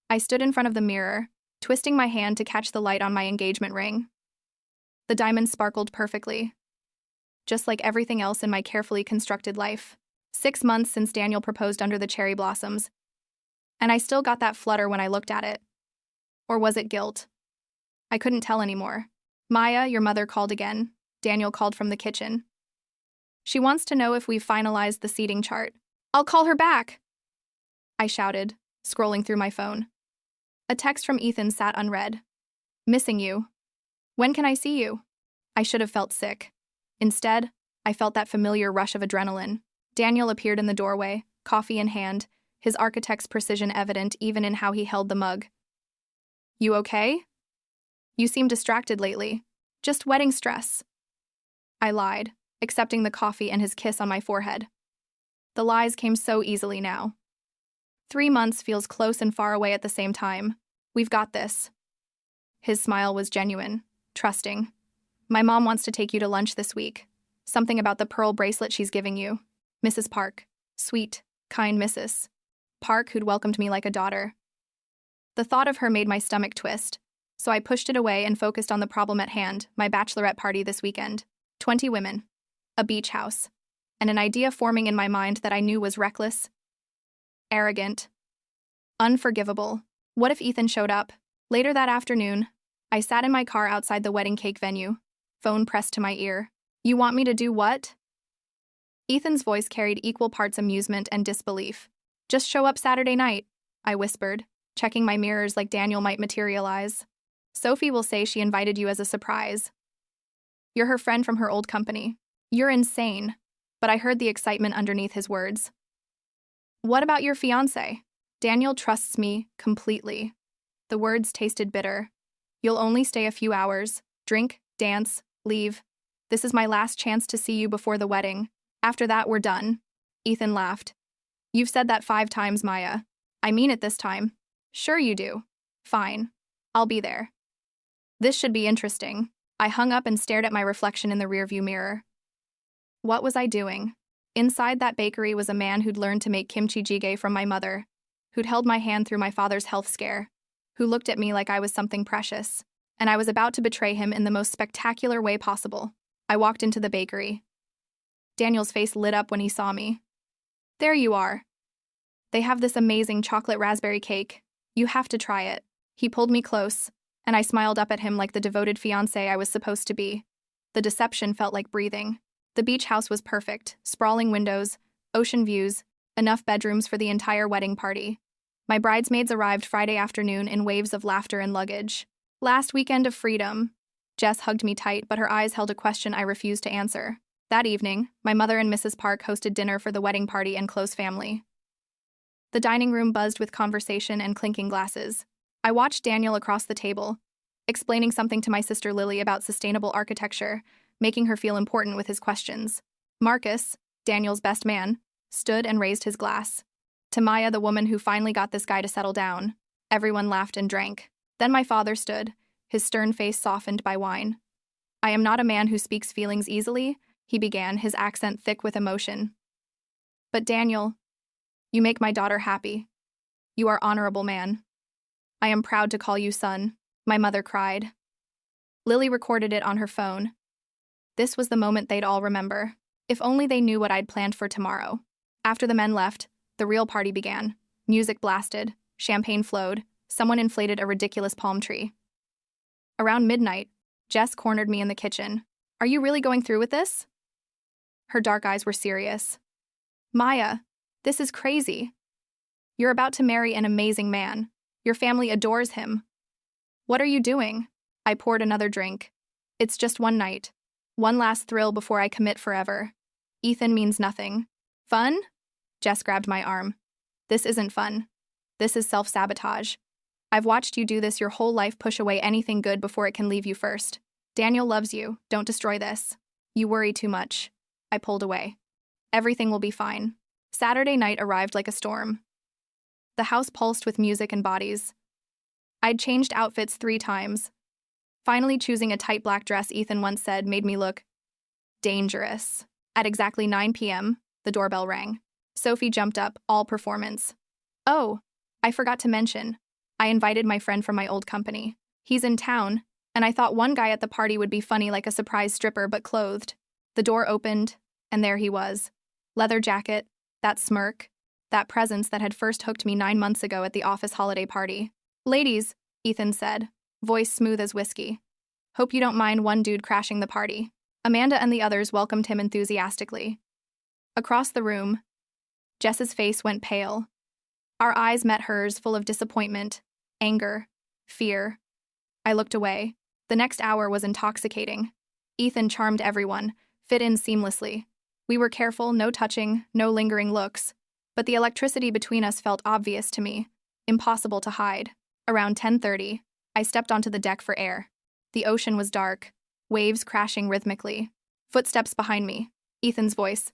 I stood in front of the mirror, twisting my hand to catch the light on my engagement ring. The diamond sparkled perfectly, just like everything else in my carefully constructed life. 6 months since Daniel proposed under the cherry blossoms, and I still got that flutter when I looked at it. Or was it guilt? I couldn't tell anymore. Maya, your mother called again. Daniel called from the kitchen. She wants to know if we've finalized the seating chart. I'll call her back, I shouted, scrolling through my phone. A text from Ethan sat unread. Missing you. When can I see you? I should have felt sick. Instead, I felt that familiar rush of adrenaline. Daniel appeared in the doorway, coffee in hand, his architect's precision evident even in how he held the mug. You okay? You seem distracted lately. Just wedding stress. I lied, accepting the coffee and his kiss on my forehead. The lies came so easily now. 3 months feels close and far away at the same time. We've got this. His smile was genuine, trusting. My mom wants to take you to lunch this week. Something about the pearl bracelet she's giving you. Mrs. Park. Sweet, kind Mrs. Park, who'd welcomed me like a daughter. The thought of her made my stomach twist, so I pushed it away and focused on the problem at hand, my bachelorette party this weekend. 20 women. A beach house. And an idea forming in my mind that I knew was reckless, arrogant, unforgivable. What if Ethan showed up? Later that afternoon, I sat in my car outside the wedding cake venue, phone pressed to my ear. You want me to do what? Ethan's voice carried equal parts amusement and disbelief. Just show up Saturday night, I whispered, checking my mirrors like Daniel might materialize. Sophie will say she invited you as a surprise. You're her friend from her old company. You're insane. But I heard the excitement underneath his words. What about your fiancé? Daniel trusts me completely. The words tasted bitter. You'll only stay a few hours. Drink, dance, leave. This is my last chance to see you before the wedding. After that, we're done. Ethan laughed. You've said that 5 times, Maya. I mean it this time. Sure you do. Fine. I'll be there. This should be interesting. I hung up and stared at my reflection in the rearview mirror. What was I doing? Inside that bakery was a man who'd learned to make kimchi jjigae from my mother, who'd held my hand through my father's health scare, who looked at me like I was something precious, and I was about to betray him in the most spectacular way possible. I walked into the bakery. Daniel's face lit up when he saw me. There you are. They have this amazing chocolate raspberry cake. You have to try it. He pulled me close, and I smiled up at him like the devoted fiancé I was supposed to be. The deception felt like breathing. The beach house was perfect, sprawling windows, ocean views, enough bedrooms for the entire wedding party. My bridesmaids arrived Friday afternoon in waves of laughter and luggage. Last weekend of freedom. Jess hugged me tight, but her eyes held a question I refused to answer. That evening, my mother and Mrs. Park hosted dinner for the wedding party and close family. The dining room buzzed with conversation and clinking glasses. I watched Daniel across the table, explaining something to my sister Lily about sustainable architecture, making her feel important with his questions. Marcus, Daniel's best man, stood and raised his glass. To Maya, the woman who finally got this guy to settle down. Everyone laughed and drank. Then my father stood, his stern face softened by wine. I am not a man who speaks feelings easily, he began, his accent thick with emotion. But Daniel, you make my daughter happy. You are honorable man. I am proud to call you son, my mother cried. Lily recorded it on her phone. This was the moment they'd all remember. If only they knew what I'd planned for tomorrow. After the men left, the real party began. Music blasted, champagne flowed, someone inflated a ridiculous palm tree. Around midnight, Jess cornered me in the kitchen. Are you really going through with this? Her dark eyes were serious. Maya, this is crazy. You're about to marry an amazing man. Your family adores him. What are you doing? I poured another drink. It's just one night. One last thrill before I commit forever. Ethan means nothing. Fun? Jess grabbed my arm. This isn't fun. This is self-sabotage. I've watched you do this your whole life, push away anything good before it can leave you first. Daniel loves you. Don't destroy this. You worry too much. I pulled away. Everything will be fine. Saturday night arrived like a storm. The house pulsed with music and bodies. I'd changed outfits 3 times. Finally choosing a tight black dress Ethan once said made me look dangerous. At exactly 9 p.m., the doorbell rang. Sophie jumped up, all performance. Oh, I forgot to mention. I invited my friend from my old company. He's in town, and I thought one guy at the party would be funny like a surprise stripper but clothed. The door opened, and there he was. Leather jacket, that smirk, that presence that had first hooked me 9 months ago at the office holiday party. "Ladies," Ethan said, voice smooth as whiskey. "Hope you don't mind one dude crashing the party." Amanda and the others welcomed him enthusiastically. Across the room, Jess's face went pale. Our eyes met hers, full of disappointment, anger, fear. I looked away. The next hour was intoxicating. Ethan charmed everyone, fit in seamlessly. We were careful, no touching, no lingering looks. But the electricity between us felt obvious to me, impossible to hide. Around 10:30, I stepped onto the deck for air. The ocean was dark, waves crashing rhythmically. Footsteps behind me. Ethan's voice.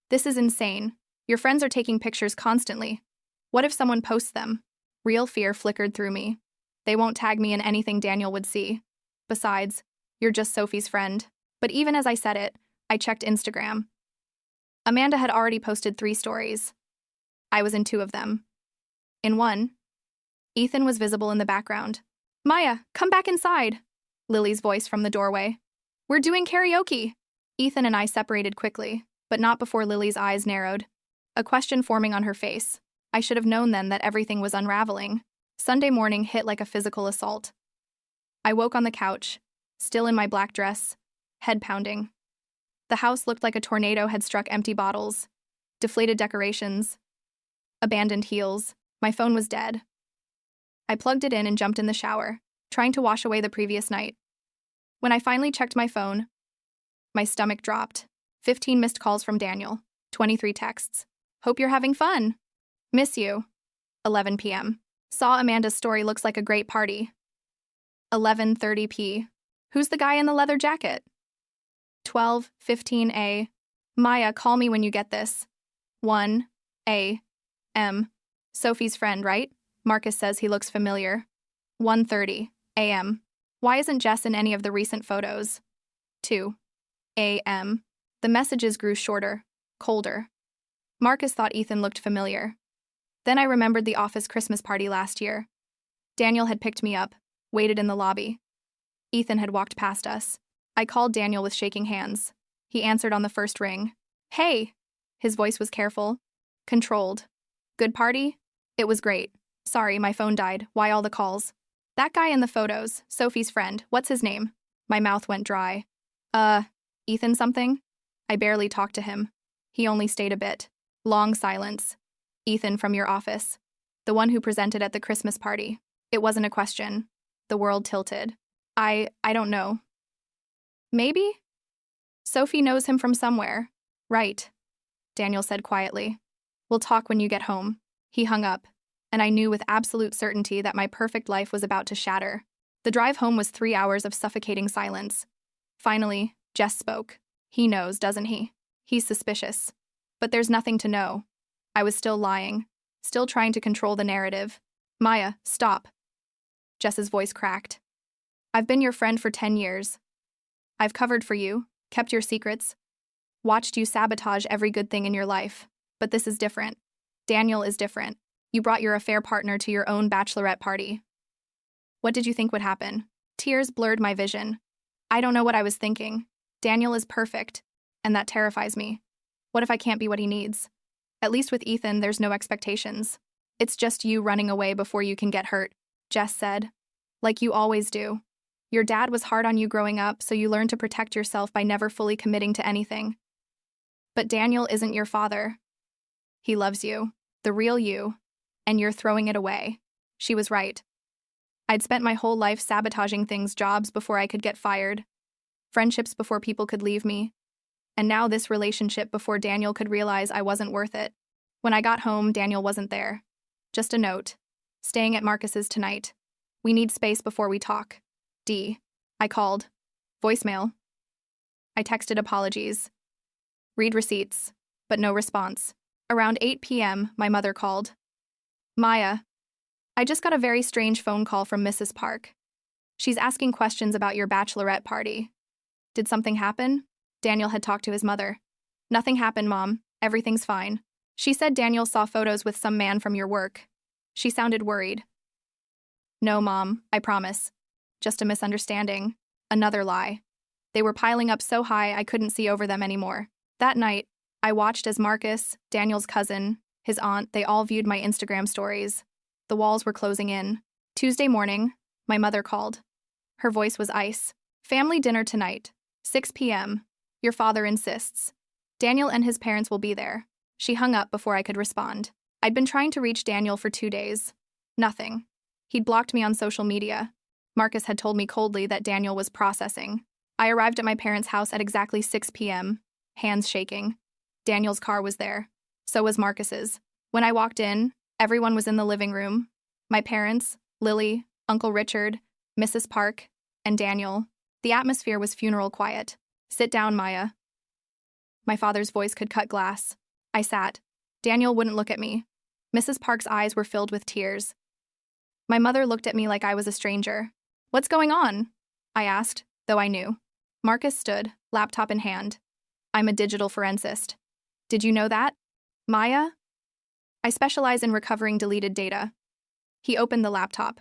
"This is insane. Your friends are taking pictures constantly. What if someone posts them?" Real fear flickered through me. They won't tag me in anything Daniel would see. Besides, you're just Sophie's friend. But even as I said it, I checked Instagram. Amanda had already posted 3 stories. I was in 2 of them. In one, Ethan was visible in the background. "Maya, come back inside," Lily's voice from the doorway. "We're doing karaoke." Ethan and I separated quickly, but not before Lily's eyes narrowed, a question forming on her face. I should have known then that everything was unraveling. Sunday morning hit like a physical assault. I woke on the couch, still in my black dress, head pounding. The house looked like a tornado had struck empty bottles, deflated decorations, abandoned heels. My phone was dead. I plugged it in and jumped in the shower, trying to wash away the previous night. When I finally checked my phone, my stomach dropped. 15 missed calls from Daniel, 23 texts. "Hope you're having fun. Miss you." 11 p.m. Saw Amanda's story, looks like a great party. 11:30 p. Who's the guy in the leather jacket? 12:15 a. Maya, call me when you get this. 1 a.m. Sophie's friend, right? Marcus says he looks familiar. 1:30 a.m. Why isn't Jess in any of the recent photos? 2 a.m. The messages grew shorter, colder. Marcus thought Ethan looked familiar. Then I remembered the office Christmas party last year. Daniel had picked me up, waited in the lobby. Ethan had walked past us. I called Daniel with shaking hands. He answered on the first ring. "Hey!" His voice was careful, controlled. "Good party?" "It was great. Sorry, my phone died. Why all the calls?" "That guy in the photos, Sophie's friend, what's his name?" My mouth went dry. Ethan something?" I barely talked to him. He only stayed a bit. Long silence. "Ethan from your office. The one who presented at the Christmas party." It wasn't a question. The world tilted. I don't know. Maybe? Sophie knows him from somewhere. Right, Daniel said quietly. "We'll talk when you get home." He hung up, and I knew with absolute certainty that my perfect life was about to shatter. The drive home was 3 hours of suffocating silence. Finally, Jess spoke. "He knows, doesn't he? He's suspicious. But there's nothing to know." I was still lying, still trying to control the narrative. "Maya, stop." Jess's voice cracked. "I've been your friend for 10 years. I've covered for you, kept your secrets, watched you sabotage every good thing in your life. But this is different. Daniel is different. You brought your affair partner to your own bachelorette party. What did you think would happen?" Tears blurred my vision. I don't know what I was thinking. Daniel is perfect, and that terrifies me. What if I can't be what he needs? At least with Ethan, there's no expectations. "It's just you running away before you can get hurt," Jess said. "Like you always do. Your dad was hard on you growing up, so you learned to protect yourself by never fully committing to anything. But Daniel isn't your father. He loves you, the real you, and you're throwing it away." She was right. I'd spent my whole life sabotaging things, jobs before I could get fired, friendships before people could leave me, and now this relationship before Daniel could realize I wasn't worth it. When I got home, Daniel wasn't there. Just a note. "Staying at Marcus's tonight. We need space before we talk. D." I called. Voicemail. I texted apologies. Read receipts, but no response. Around 8 p.m., my mother called. "Maya, I just got a very strange phone call from Mrs. Park. She's asking questions about your bachelorette party." "Did something happen?" Daniel had talked to his mother. "Nothing happened, Mom. Everything's fine. She said Daniel saw photos with some man from your work." She sounded worried. No, Mom, I promise. Just a misunderstanding. Another lie. They were piling up so high I couldn't see over them anymore. That night, I watched as Marcus, Daniel's cousin, his aunt, they all viewed my Instagram stories. The walls were closing in. Tuesday morning, my mother called. Her voice was ice. Family dinner tonight, 6 p.m. Your father insists. Daniel and his parents will be there. She hung up before I could respond. I'd been trying to reach Daniel for 2 days. Nothing. He'd blocked me on social media. Marcus had told me coldly that Daniel was processing. I arrived at my parents' house at exactly 6 p.m., hands shaking. Daniel's car was there. So was Marcus's. When I walked in, everyone was in the living room. My parents, Lily, Uncle Richard, Mrs. Park, and Daniel. The atmosphere was funeral quiet. Sit down, Maya. My father's voice could cut glass. I sat. Daniel wouldn't look at me. Mrs. Park's eyes were filled with tears. My mother looked at me like I was a stranger. What's going on? I asked, though I knew. Marcus stood, laptop in hand. I'm a digital forensist. Did you know that? Maya? I specialize in recovering deleted data. He opened the laptop.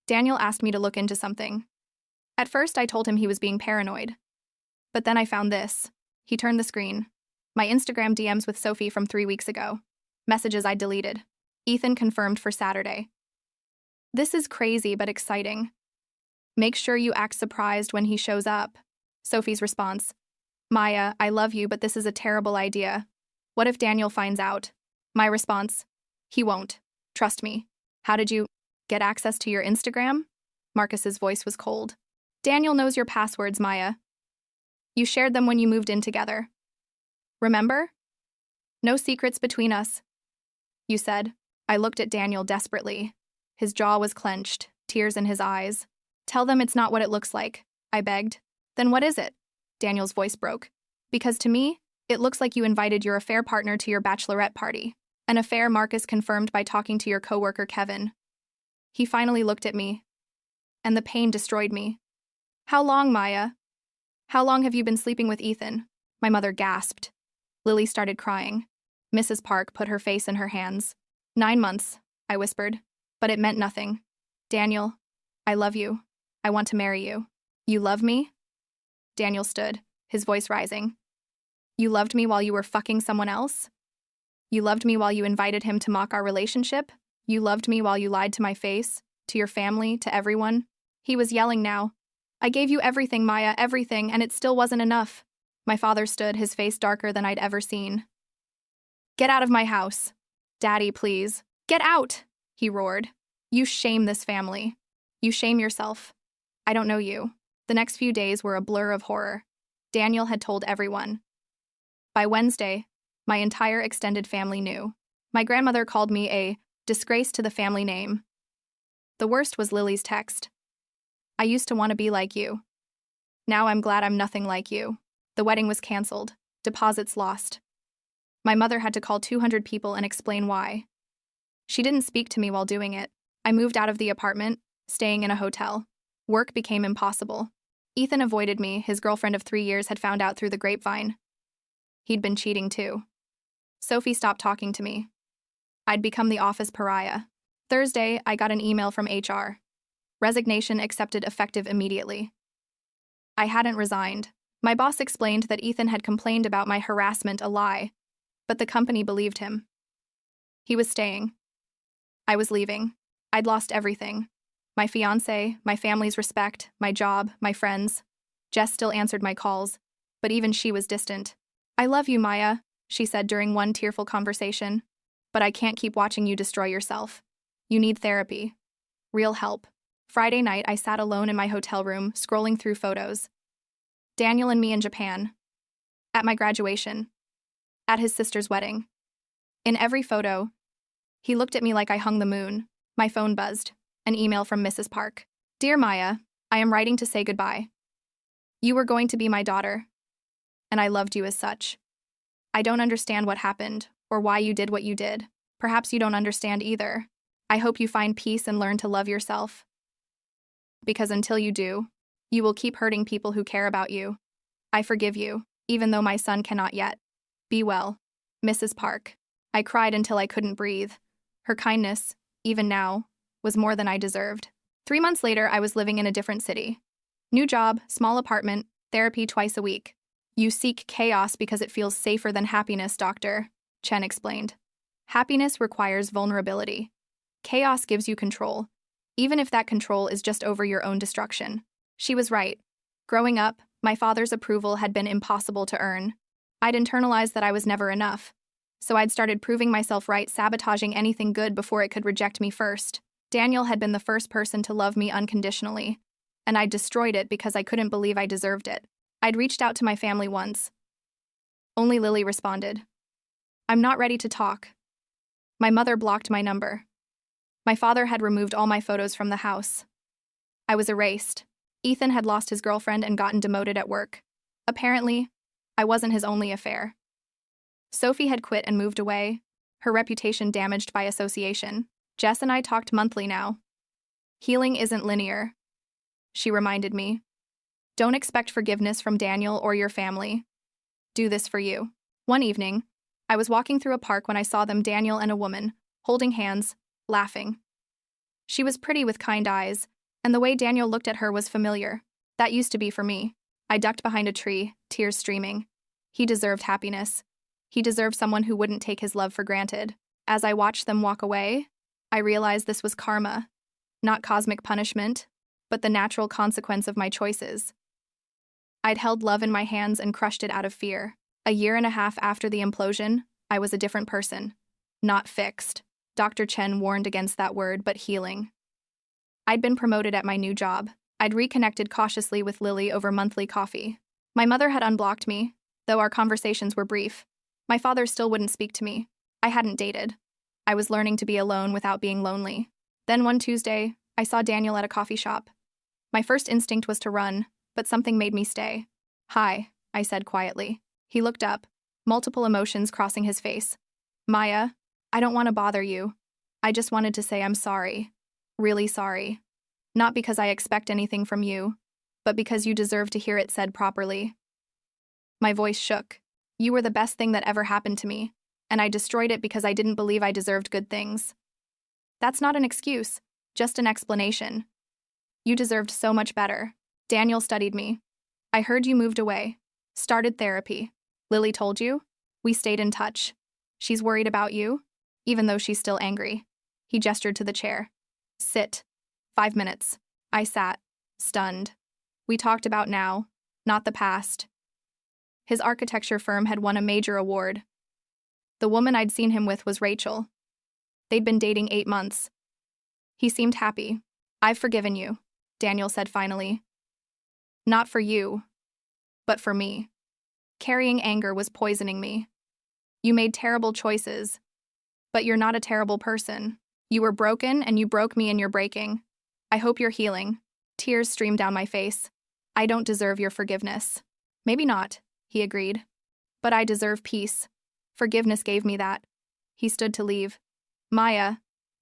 Daniel asked me to look into something. At first, I told him he was being paranoid. But then I found this. He turned the screen. My Instagram DMs with Sophie from 3 weeks ago. Messages I deleted. Ethan confirmed for Saturday. This is crazy but exciting. Make sure you act surprised when he shows up. Sophie's response. Maya, I love you, but this is a terrible idea. What if Daniel finds out? My response. He won't. Trust me. How did you get access to your Instagram? Marcus's voice was cold. Daniel knows your passwords, Maya. You shared them when you moved in together. Remember? No secrets between us. You said. I looked at Daniel desperately. His jaw was clenched, tears in his eyes. Tell them it's not what it looks like, I begged. Then what is it? Daniel's voice broke. Because to me, it looks like you invited your affair partner to your bachelorette party. An affair Marcus confirmed by talking to your coworker Kevin. He finally looked at me. And the pain destroyed me. How long, Maya? How long have you been sleeping with Ethan? My mother gasped. Lily started crying. Mrs. Park put her face in her hands. 9 months, I whispered. But it meant nothing. Daniel, I love you. I want to marry you. You love me? Daniel stood, his voice rising. You loved me while you were fucking someone else? You loved me while you invited him to mock our relationship? You loved me while you lied to my face, to your family, to everyone? He was yelling now. I gave you everything, Maya, everything, and it still wasn't enough. My father stood, his face darker than I'd ever seen. Get out of my house. Daddy, please. Get out, he roared. You shame this family. You shame yourself. I don't know you. The next few days were a blur of horror. Daniel had told everyone. By Wednesday, my entire extended family knew. My grandmother called me a disgrace to the family name. The worst was Lily's text. I used to want to be like you. Now I'm glad I'm nothing like you. The wedding was canceled. Deposits lost. My mother had to call 200 people and explain why. She didn't speak to me while doing it. I moved out of the apartment, staying in a hotel. Work became impossible. Ethan avoided me. His girlfriend of 3 years had found out through the grapevine. He'd been cheating too. Sophie stopped talking to me. I'd become the office pariah. Thursday, I got an email from HR. Resignation accepted effective immediately. I hadn't resigned. My boss explained that Ethan had complained about my harassment, a lie, but the company believed him. He was staying. I was leaving. I'd lost everything. My fiancé, my family's respect, my job, my friends. Jess still answered my calls, but even she was distant. I love you, Maya, she said during one tearful conversation, but I can't keep watching you destroy yourself. You need therapy. Real help. Friday night, I sat alone in my hotel room, scrolling through photos. Daniel and me in Japan. At my graduation. At his sister's wedding. In every photo, he looked at me like I hung the moon. My phone buzzed. An email from Mrs. Park. Dear Maya, I am writing to say goodbye. You were going to be my daughter, and I loved you as such. I don't understand what happened, or why you did what you did. Perhaps you don't understand either. I hope you find peace and learn to love yourself. Because until you do, you will keep hurting people who care about you. I forgive you, even though my son cannot yet. Be well. Mrs. Park. I cried until I couldn't breathe. Her kindness, even now, was more than I deserved. 3 months later, I was living in a different city. New job, small apartment, therapy twice a week. You seek chaos because it feels safer than happiness, doctor, Chen explained. Happiness requires vulnerability. Chaos gives you control, even if that control is just over your own destruction. She was right. Growing up, my father's approval had been impossible to earn. I'd internalized that I was never enough, so I'd started proving myself right, sabotaging anything good before it could reject me first. Daniel had been the first person to love me unconditionally, and I'd destroyed it because I couldn't believe I deserved it. I'd reached out to my family once. Only Lily responded. I'm not ready to talk. My mother blocked my number. My father had removed all my photos from the house. I was erased. Ethan had lost his girlfriend and gotten demoted at work. Apparently, I wasn't his only affair. Sophie had quit and moved away, her reputation damaged by association. Jess and I talked monthly now. Healing isn't linear, she reminded me. Don't expect forgiveness from Daniel or your family. Do this for you. One evening, I was walking through a park when I saw them, Daniel and a woman, holding hands, laughing. She was pretty with kind eyes, and the way Daniel looked at her was familiar. That used to be for me. I ducked behind a tree, tears streaming. He deserved happiness. He deserved someone who wouldn't take his love for granted. As I watched them walk away, I realized this was karma, not cosmic punishment, but the natural consequence of my choices. I'd held love in my hands and crushed it out of fear. A year and a half after the implosion, I was a different person. Not fixed. Dr. Chen warned against that word, but healing. I'd been promoted at my new job. I'd reconnected cautiously with Lily over monthly coffee. My mother had unblocked me, though our conversations were brief. My father still wouldn't speak to me. I hadn't dated. I was learning to be alone without being lonely. Then one Tuesday, I saw Daniel at a coffee shop. My first instinct was to run, but something made me stay. Hi, I said quietly. He looked up, multiple emotions crossing his face. Maya, I don't want to bother you. I just wanted to say I'm sorry. Really sorry. Not because I expect anything from you, but because you deserve to hear it said properly. My voice shook. You were the best thing that ever happened to me, and I destroyed it because I didn't believe I deserved good things. That's not an excuse, just an explanation. You deserved so much better. Daniel studied me. I heard you moved away. Started therapy. Lily told you? We stayed in touch. She's worried about you, even though she's still angry. He gestured to the chair. Sit. 5 minutes. I sat, stunned. We talked about now, not the past. His architecture firm had won a major award. The woman I'd seen him with was Rachel. They'd been dating 8 months. He seemed happy. I've forgiven you, Daniel said finally. Not for you, but for me. Carrying anger was poisoning me. You made terrible choices, but you're not a terrible person. You were broken and you broke me in your breaking. I hope you're healing. Tears streamed down my face. I don't deserve your forgiveness. Maybe not, he agreed. But I deserve peace. Forgiveness gave me that. He stood to leave. Maya,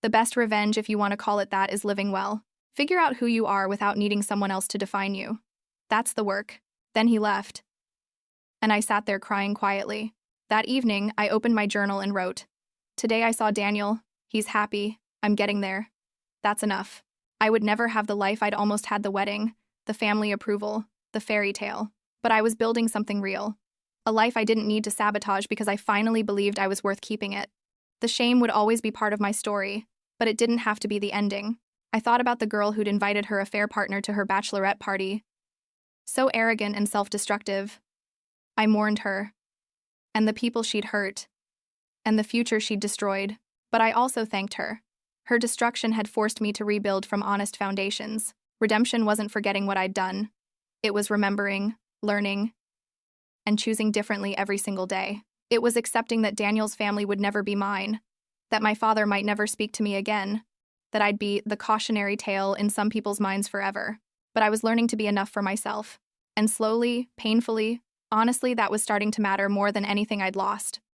the best revenge, if you want to call it that, is living well. Figure out who you are without needing someone else to define you. That's the work. Then he left. And I sat there crying quietly. That evening, I opened my journal and wrote, Today I saw Daniel. He's happy. I'm getting there. That's enough. I would never have the life I'd almost had, the wedding, the family approval, the fairy tale. But I was building something real. A life I didn't need to sabotage because I finally believed I was worth keeping it. The shame would always be part of my story, but it didn't have to be the ending. I thought about the girl who'd invited her affair partner to her bachelorette party. So arrogant and self-destructive. I mourned her. And the people she'd hurt. And the future she'd destroyed. But I also thanked her. Her destruction had forced me to rebuild from honest foundations. Redemption wasn't forgetting what I'd done. It was remembering, learning, and choosing differently every single day. It was accepting that Daniel's family would never be mine, that my father might never speak to me again, that I'd be the cautionary tale in some people's minds forever. But I was learning to be enough for myself. And slowly, painfully, honestly, that was starting to matter more than anything I'd lost.